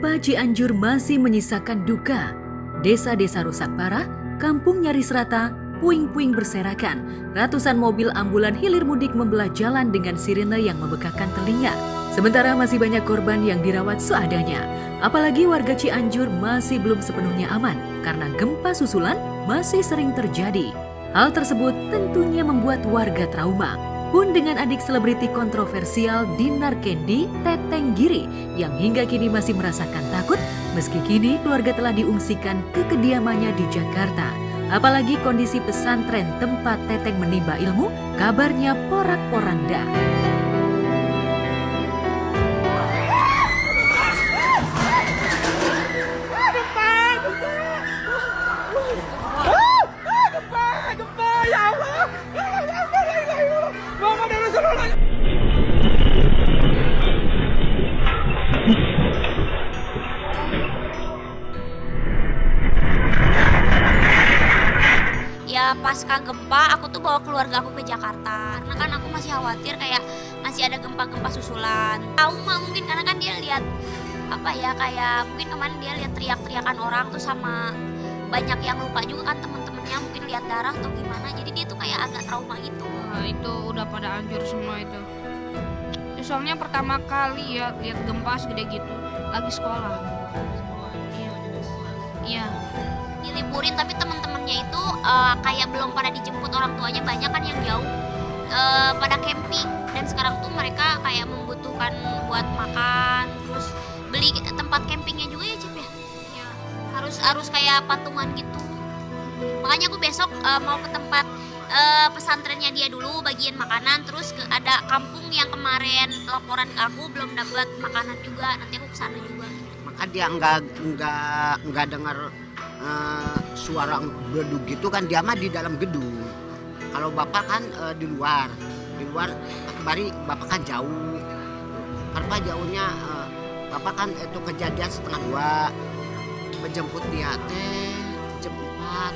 Gempa Cianjur masih menyisakan duka. Desa-desa rusak parah, kampung nyaris rata, puing-puing berserakan. Ratusan mobil ambulan hilir mudik membelah jalan dengan sirene yang membekakan telinga. Sementara masih banyak korban yang dirawat seadanya. Apalagi warga Cianjur masih belum sepenuhnya aman karena gempa susulan masih sering terjadi. Hal tersebut tentunya membuat warga trauma. Pun dengan adik selebriti kontroversial Dinar Kendi, Teteng Giri, yang hingga kini masih merasakan takut meski kini keluarga telah diungsikan ke kediamannya di Jakarta. Apalagi kondisi pesantren tempat Teteng menimba ilmu, kabarnya porak-poranda. Ya pasca gempa aku tuh bawa keluarga aku ke Jakarta karena kan aku masih khawatir kayak masih ada gempa-gempa susulan. Tahu mah mungkin karena kan dia lihat apa ya, kayak mungkin kemarin dia lihat teriak-teriakan orang tuh sama banyak yang lupa juga kan temen-temennya, mungkin lihat darah atau gimana, jadi dia tuh kayak agak trauma gitu. Nah, itu udah pada hancur semua itu. Soalnya pertama kali ya lihat gempa segede gitu lagi sekolah. Iya. Diliburin tapi teman-temannya itu kayak belum pada dijemput orang tuanya, banyak kan yang jauh pada camping, dan sekarang tuh mereka kayak membutuhkan buat makan, terus beli tempat campingnya juga ya Cip ya. Ya harus kayak patungan gitu. Makanya aku besok mau ke tempat pesantrennya dia dulu bagian makanan, terus ada kampung yang kemarin laporan ke aku belum dapat makanan juga, nanti aku kesana juga. Maka dia nggak dengar suara gedung gitu kan, dia mah di dalam gedung. Kalau bapak kan di luar bari bapak kan jauh. Karena jauhnya bapak kan itu kejadian 1:30 menjemput dia teh jam 4.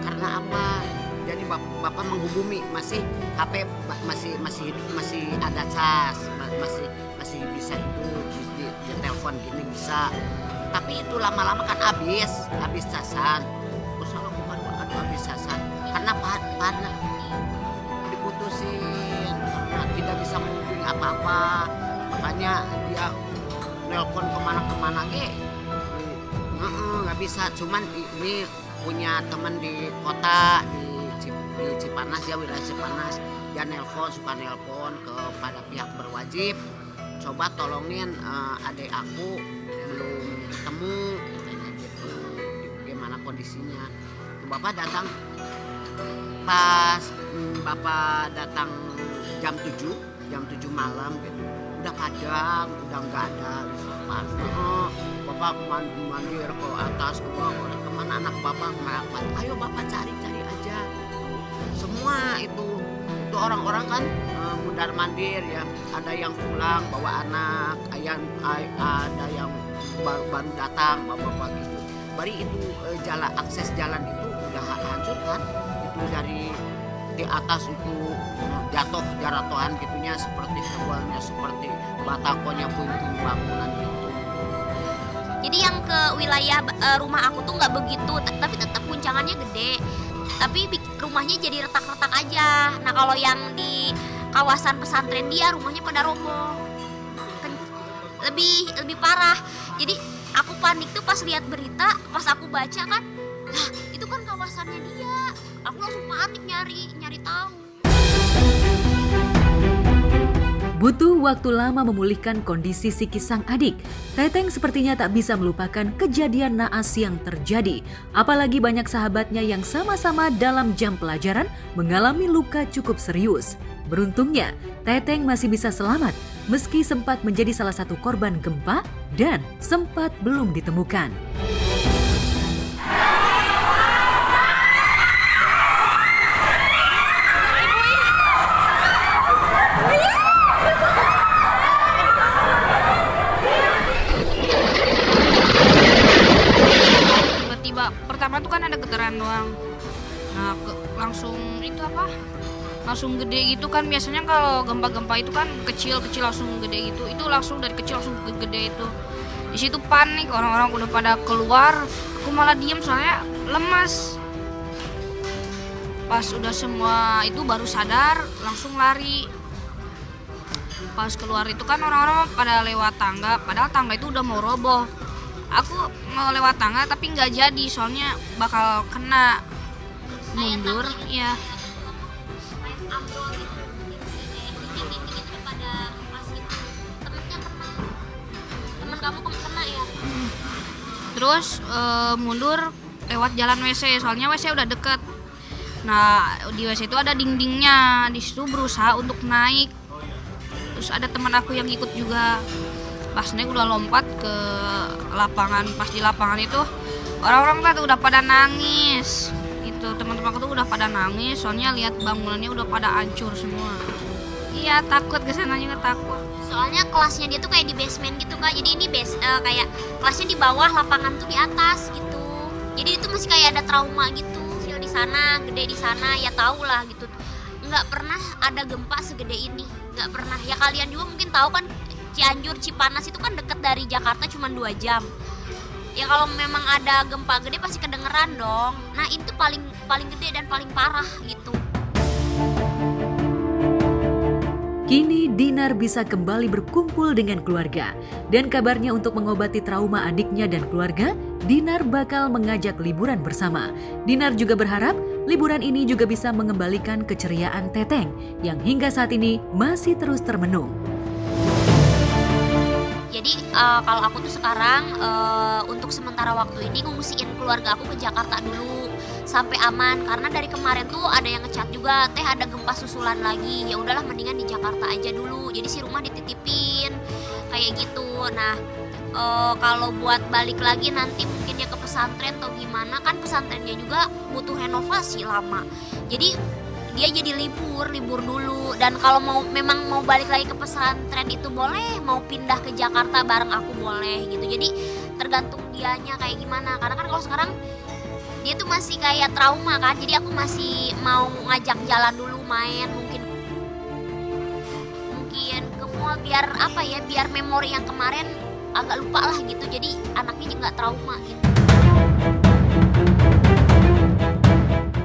Karena apa? Jadi bapak menghubungi masih HP masih ada cas, masih bisa itu di telepon gini bisa. Tapi itu lama-lama kan habis casan. Terus aku aduh habis casan. Karena panas diputusin, karena tidak bisa menghubungi apa-apa. Makanya dia nelpon kemana-kemana nggak bisa. Cuman ini punya teman di kota di Cipanas ya, wilayah Cipanas. Dia suka nelpon kepada pihak berwajib. Coba tolongin adik aku belum ketemu katanya gitu, gimana kondisinya. Bapak datang pas bapak datang jam 7 malam gitu, udah padam, udah nggak ada pas. Bapak mandir ke atas ke bawah, kemana anak bapak merapat, ayo bapak cari aja semua itu orang-orang kan mundar mandir ya, ada yang pulang bawa anak, ada yang baru datang bapak gitu. Bari itu akses jalan itu udah hancur kan, itu dari di atas itu jatuhan gitunya, seperti keduanya seperti batakonya puing-puing bangunan gitu. Jadi yang ke wilayah rumah aku tuh nggak begitu, tapi tetap guncangannya gede. Tapi rumahnya jadi retak-retak aja. Nah kalau yang di kawasan pesantren dia rumahnya pada roboh, lebih parah. Jadi aku panik tuh pas lihat berita, pas aku baca kan, lah itu kan kawasannya dia. Aku langsung panik nyari tahu. Butuh waktu lama memulihkan kondisi psikis sang adik. Teteng sepertinya tak bisa melupakan kejadian naas yang terjadi. Apalagi banyak sahabatnya yang sama-sama dalam jam pelajaran mengalami luka cukup serius. Beruntungnya, Teteng masih bisa selamat meski sempat menjadi salah satu korban gempa dan sempat belum ditemukan. Pertama tuh kan ada getaran doang. Nah langsung itu langsung gede gitu kan. Biasanya kalau gempa-gempa itu kan kecil-kecil langsung gede gitu, itu langsung dari kecil langsung ke gede itu. Di situ panik, orang-orang udah pada keluar, aku malah diem soalnya lemas. Pas udah semua itu baru sadar, langsung lari. Pas keluar itu kan orang-orang pada lewat tangga, padahal tangga itu udah mau roboh. Aku mau lewat tangga tapi nggak jadi, soalnya bakal kena. Mundur, ya. Temen kamu kena ya? Terus mundur lewat jalan WC, soalnya WC udah deket. Nah di WC itu ada dindingnya, di situ berusaha untuk naik. Terus ada teman aku yang ikut juga. Pas naik udah lompat ke lapangan. Pas di lapangan itu orang-orang tuh udah pada nangis. Itu teman-teman aku tuh udah pada nangis, soalnya lihat bangunannya udah pada hancur semua. Iya takut, kesana juga takut. Soalnya kelasnya dia tuh kayak di basement gitu Kak. Jadi ini kayak kelasnya di bawah, lapangan tuh di atas gitu. Jadi itu masih kayak ada trauma gitu. Kecil di sana, gede di sana, ya tau lah gitu. Nggak pernah ada gempa segede ini, nggak pernah. Ya kalian juga mungkin tahu kan, Cianjur, Cipanas itu kan deket dari Jakarta cuma 2 jam. Ya kalau memang ada gempa gede pasti kedengeran dong. Nah itu paling gede dan paling parah gitu. Kini Dinar bisa kembali berkumpul dengan keluarga. Dan kabarnya untuk mengobati trauma adiknya dan keluarga, Dinar bakal mengajak liburan bersama. Dinar juga berharap liburan ini juga bisa mengembalikan keceriaan Teteng yang hingga saat ini masih terus termenung. Jadi kalau aku tuh sekarang untuk sementara waktu ini ngungsiin keluarga aku ke Jakarta dulu sampai aman, karena dari kemarin tuh ada yang ngechat juga, Teh ada gempa susulan lagi. Ya udahlah mendingan di Jakarta aja dulu. Jadi si rumah dititipin kayak gitu. Nah kalau buat balik lagi nanti mungkin ya ke pesantren atau gimana, kan pesantrennya juga butuh renovasi lama. Jadi dia jadi libur dulu. Dan kalau memang mau balik lagi ke pesantren itu boleh, mau pindah ke Jakarta bareng aku boleh gitu. Jadi tergantung dianya kayak gimana, karena kan kalau sekarang dia tuh masih kayak trauma kan. Jadi aku masih mau ngajak jalan dulu, main mungkin ke mall, biar apa ya, biar memori yang kemarin agak lupa lah gitu. Jadi anaknya juga nggak trauma gitu.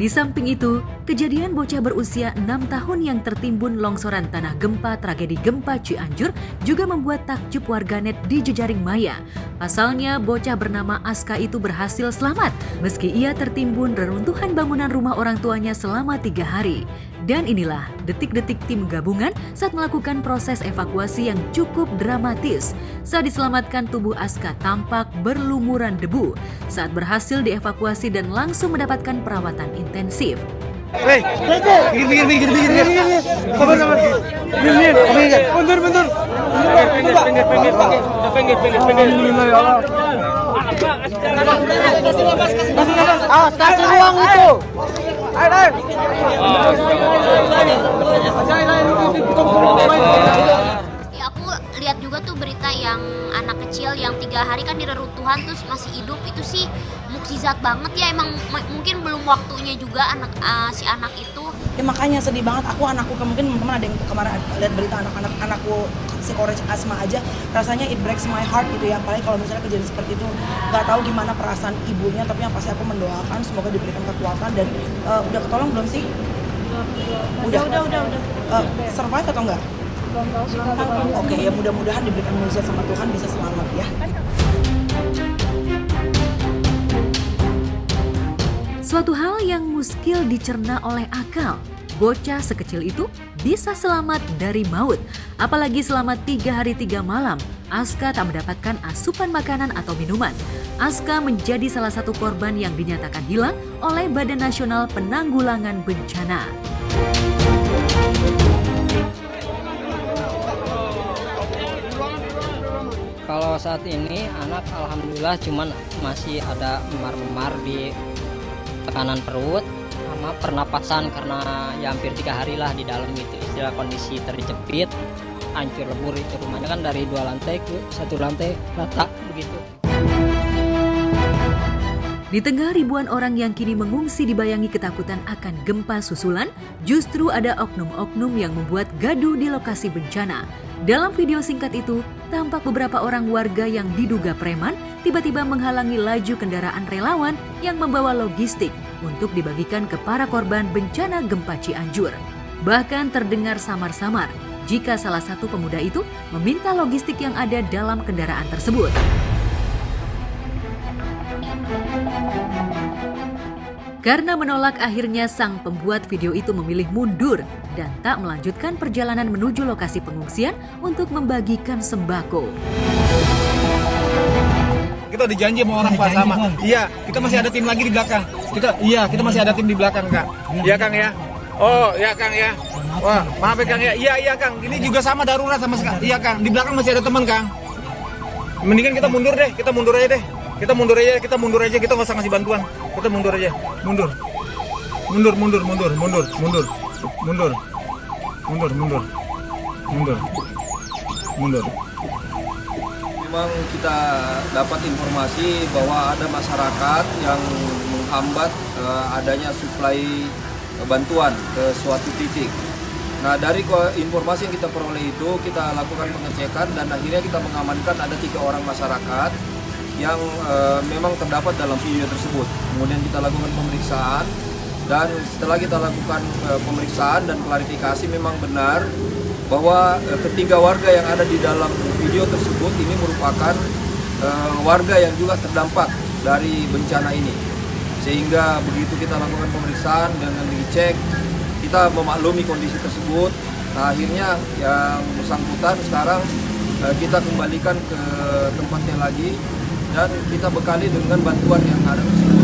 Di samping itu, kejadian bocah berusia 6 tahun yang tertimbun longsoran tanah gempa tragedi gempa Cianjur juga membuat takjub warganet di jejaring maya. Pasalnya, bocah bernama Aska itu berhasil selamat meski ia tertimbun reruntuhan bangunan rumah orang tuanya selama 3 hari. Dan inilah detik-detik tim gabungan saat melakukan proses evakuasi yang cukup dramatis. Saat diselamatkan, tubuh Aska tampak berlumuran debu saat berhasil dievakuasi dan langsung mendapatkan perawatan intensif. Hei, pinggir. Sabar. Pinggir. Bentar. Pinggir. Awas, kasih ruang itu. Ayo. Ya aku lihat juga tuh berita yang anak kecil yang 3 hari kan di reruntuhan terus masih hidup. Itu sih mukjizat banget ya, emang mungkin belum waktunya juga si anak itu. Ya makanya sedih banget, anakku mungkin teman-teman ada yang kemarin lihat berita anakku si Korej asma aja, rasanya it breaks my heart gitu ya. Apalagi kalau misalnya kejadian seperti itu, nggak tahu gimana perasaan ibunya, tapi yang pasti aku mendoakan semoga diberikan kekuatan. Dan udah ketolong belum sih? Udah. Survive atau enggak? Belum tahu sih. Oke, ya mudah-mudahan diberikan mukjizat sama Tuhan, bisa selamat ya. Suatu hal yang muskil dicerna oleh akal. Bocah sekecil itu bisa selamat dari maut. Apalagi selama 3 hari 3 malam, Aska tak mendapatkan asupan makanan atau minuman. Aska menjadi salah satu korban yang dinyatakan hilang oleh Badan Nasional Penanggulangan Bencana. Kalau saat ini anak alhamdulillah cuman masih ada memar-memar di tekanan perut sama pernapasan, karena ya hampir 3 hari lah di dalam itu, istilah kondisi terjepit, hancur lebur itu. Rumahnya kan dari 2 lantai ke 1 lantai rata begitu. Di tengah ribuan orang yang kini mengungsi dibayangi ketakutan akan gempa susulan, justru ada oknum-oknum yang membuat gaduh di lokasi bencana. Dalam video singkat itu, tampak beberapa orang warga yang diduga preman tiba-tiba menghalangi laju kendaraan relawan yang membawa logistik untuk dibagikan ke para korban bencana gempa Cianjur. Bahkan terdengar samar-samar jika salah satu pemuda itu meminta logistik yang ada dalam kendaraan tersebut. Karena menolak, akhirnya sang pembuat video itu memilih mundur dan tak melanjutkan perjalanan menuju lokasi pengungsian untuk membagikan sembako. Kita udah janji sama orang Pak sama. Iya, kita masih ada tim lagi di belakang. Kita masih ada tim di belakang, Kang. Iya, Kang ya. Oh, ya Kang ya. Wah, maaf ya Kang ya. Iya Kang. Ini juga sama darurat sama sekali. Iya Kang, di belakang masih ada teman, Kang. Mendingan kita mundur deh, kita mundur aja deh. Kita mundur aja, kita nggak usah ngasih bantuan. Kita mundur aja, mundur. Memang kita dapat informasi bahwa ada masyarakat yang menghambat adanya suplai bantuan ke suatu titik. Nah, dari informasi yang kita peroleh itu, kita lakukan pengecekan dan akhirnya kita mengamankan ada 3 orang masyarakat yang memang terdapat dalam video tersebut. Kemudian kita lakukan pemeriksaan dan setelah kita lakukan pemeriksaan dan klarifikasi memang benar bahwa ketiga warga yang ada di dalam video tersebut ini merupakan warga yang juga terdampak dari bencana ini. Sehingga begitu kita lakukan pemeriksaan dengan dicek, kita memaklumi kondisi tersebut. Nah, akhirnya yang bersangkutan sekarang kita kembalikan ke tempatnya lagi dan kita bekali dengan bantuan yang ada tersebut.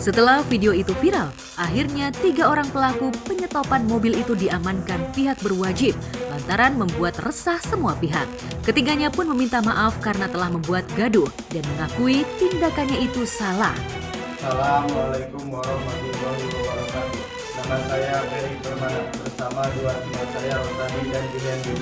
Setelah video itu viral, akhirnya 3 orang pelaku penyetopan mobil itu diamankan pihak berwajib lantaran membuat resah semua pihak. Ketiganya pun meminta maaf karena telah membuat gaduh dan mengakui tindakannya itu salah. Assalamualaikum warahmatullahi wabarakatuh. Nama saya Ferry Permana bersama 2 teman saya Rosadi dan Juliandi.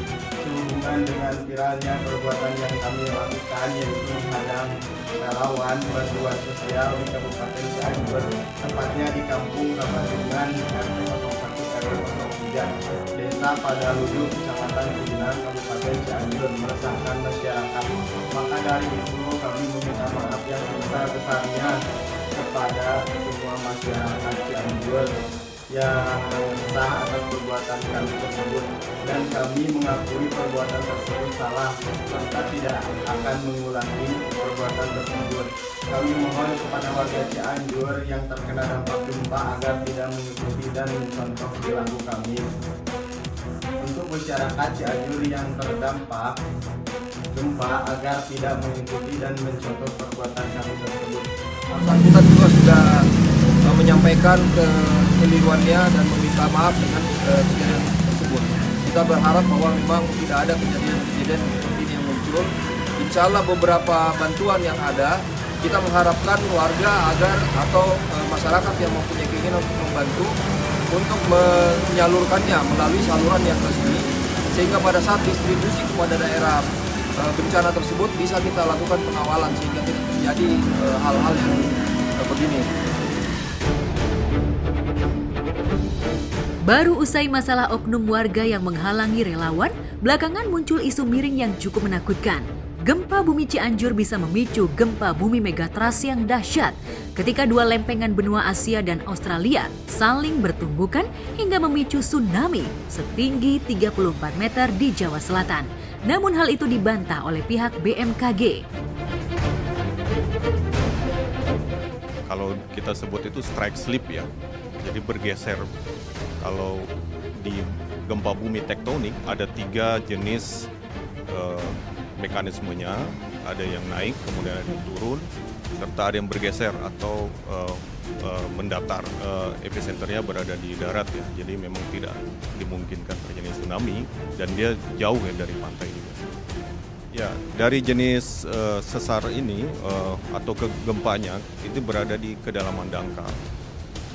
Sehubungan dengan viralnya perbuatan yang kami lakukan yaitu menghadang relawan bantuan sosial di Kabupaten Cianjur, tepatnya di Kampung Kapandungan RT 01 RW 03 Desa Padaludu, Kecamatan Pinang, Kabupaten Cianjur, meresahkan masyarakat. Maka dari itu kami meminta maaf yang sebesar-besarnya kepada semua masyarakat Cianjur yang resah atas perbuatan kami tersebut, dan kami mengakui perbuatan tersebut salah serta tidak akan mengulangi perbuatan tersebut. Kami mohon kepada warga Cianjur yang terkena dampak gempa agar tidak mengikuti dan mencontoh perilaku kami. Untuk masyarakat Cianjur yang terdampak gempa agar tidak mengikuti dan mencontoh perbuatan kami tersebut. Kita juga sudah menyampaikan kekeliruannya dan meminta maaf dengan kejadian tersebut. Kita berharap bahwa memang tidak ada kejadian seperti ini yang muncul. Insya Allah beberapa bantuan yang ada, kita mengharapkan warga agar atau masyarakat yang mempunyai keinginan untuk membantu untuk menyalurkannya melalui saluran yang resmi, sehingga pada saat distribusi kepada daerah bencana tersebut bisa kita lakukan pengawalan sehingga tidak terjadi hal-hal yang begini. Baru usai masalah oknum warga yang menghalangi relawan, belakangan muncul isu miring yang cukup menakutkan. Gempa bumi Cianjur bisa memicu gempa bumi megatrust yang dahsyat ketika 2 lempengan benua Asia dan Australia saling bertumbukan hingga memicu tsunami setinggi 34 meter di Jawa Selatan. Namun hal itu dibantah oleh pihak BMKG. Kalau kita sebut itu strike slip ya, jadi bergeser. Kalau di gempa bumi tektonik ada 3 jenis mekanismenya, ada yang naik, kemudian ada yang turun, serta ada yang bergeser atau mendatar. Epicenternya berada di darat ya, jadi memang tidak dimungkinkan terjadi tsunami dan dia jauh ya dari pantai juga. Ya, dari jenis sesar ini atau kegempanya itu berada di kedalaman dangkal.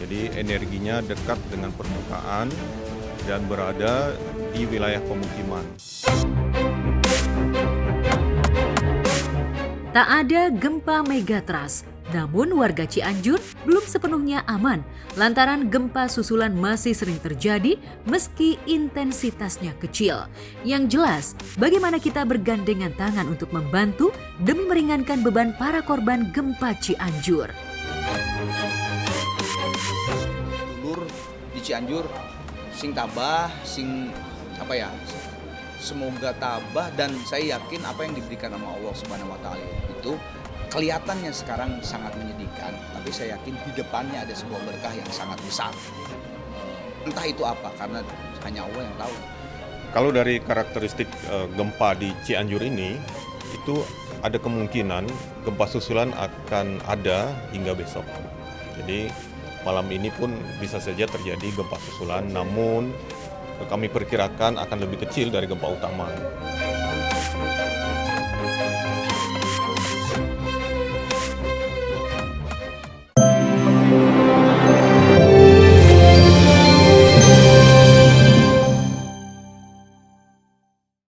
Jadi energinya dekat dengan permukaan dan berada di wilayah pemukiman. Tak ada gempa megatrust, namun warga Cianjur belum sepenuhnya aman lantaran gempa susulan masih sering terjadi meski intensitasnya kecil. Yang jelas, bagaimana kita bergandengan tangan untuk membantu demi meringankan beban para korban gempa Cianjur. Dulur di Cianjur sing tabah, semoga tabah, dan saya yakin apa yang diberikan sama Allah Subhanahu wa taala itu kelihatannya sekarang sangat menyedihkan, tapi saya yakin di depannya ada sebuah berkah yang sangat besar. Entah itu apa, karena hanya Allah yang tahu. Kalau dari karakteristik gempa di Cianjur ini, itu ada kemungkinan gempa susulan akan ada hingga besok. Jadi malam ini pun bisa saja terjadi gempa susulan, namun kami perkirakan akan lebih kecil dari gempa utama.